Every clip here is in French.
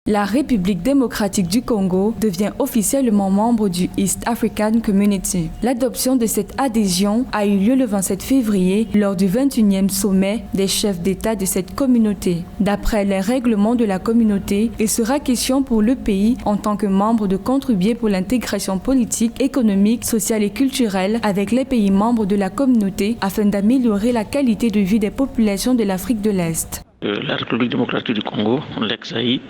La République démocratique du Congo devient officiellement membre du East African Community. L'adoption de cette adhésion a eu lieu le 27 février lors du 21e sommet des chefs d'État de cette communauté. D'après les règlements de la communauté, il sera question pour le pays en tant que membre de contribuer pour l'intégration politique, économique, sociale et culturelle avec les pays membres de la communauté afin d'améliorer la qualité de vie des populations de l'Afrique de l'Est. La République démocratique du Congo, l'ex-Zaïre,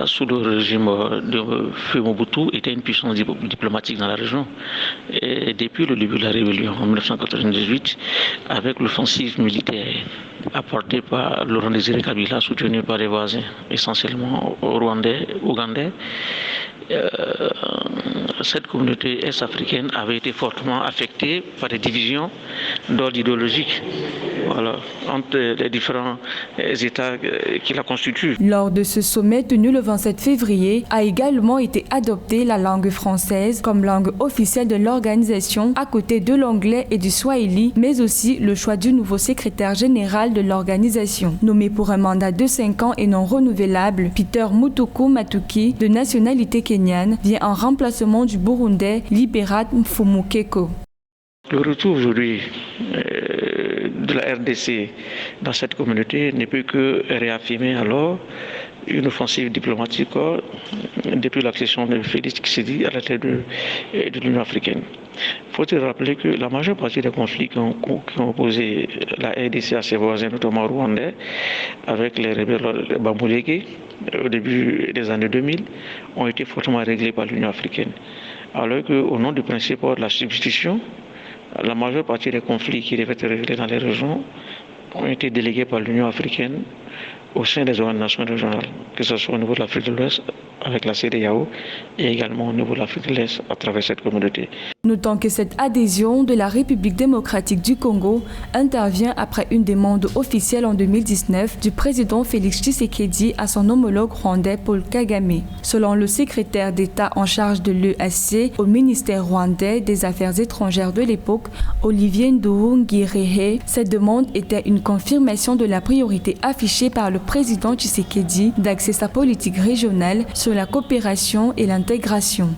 sous le régime de Feu Mobutu, était une puissance diplomatique dans la région. Et depuis le début de la rébellion en 1998, avec l'offensive militaire apportée par Laurent Désiré Kabila, soutenu par les voisins, essentiellement rwandais, ougandais, cette communauté est-africaine avait été fortement affectée par des divisions d'ordre idéologique entre les différents États qui la constituent. Lors de ce sommet tenu le 27 février, a également été adoptée la langue française comme langue officielle de l'organisation à côté de l'anglais et du swahili, mais aussi le choix du nouveau secrétaire général de l'organisation. Nommé pour un mandat de 5 ans et non renouvelable, Peter Mutuku Matuki, de nationalité kenyane, vient en remplacement du Burundais Libérat Mfumukeko. Le retour aujourd'hui de la RDC dans cette communauté ne peut que réaffirmer alors une offensive diplomatique depuis l'accession de Félix Tshisekedi à la tête de l'Union africaine. Faut-il rappeler que la majeure partie des conflits qui ont opposé la RDC à ses voisins, notamment rwandais, avec les rebelles Bambouleke au début des années 2000, ont été fortement réglés par l'Union africaine. Alors qu'au nom du principe de la substitution, la majeure partie des conflits qui devaient être réglés dans les régions ont été délégués par l'Union africaine au sein des organisations régionales, que ce soit au niveau de l'Afrique de l'Ouest avec la CEDEAO et également au niveau de l'Afrique de l'Est à travers cette communauté. Notons que cette adhésion de la République démocratique du Congo intervient après une demande officielle en 2019 du président Félix Tshisekedi à son homologue rwandais Paul Kagame. Selon le secrétaire d'État en charge de l'EAC au ministère rwandais des Affaires étrangères de l'époque, Olivier Nduhungirehe, cette demande était une confirmation de la priorité affichée par le président Tshisekedi d'axer sa politique régionale sur la coopération et l'intégration.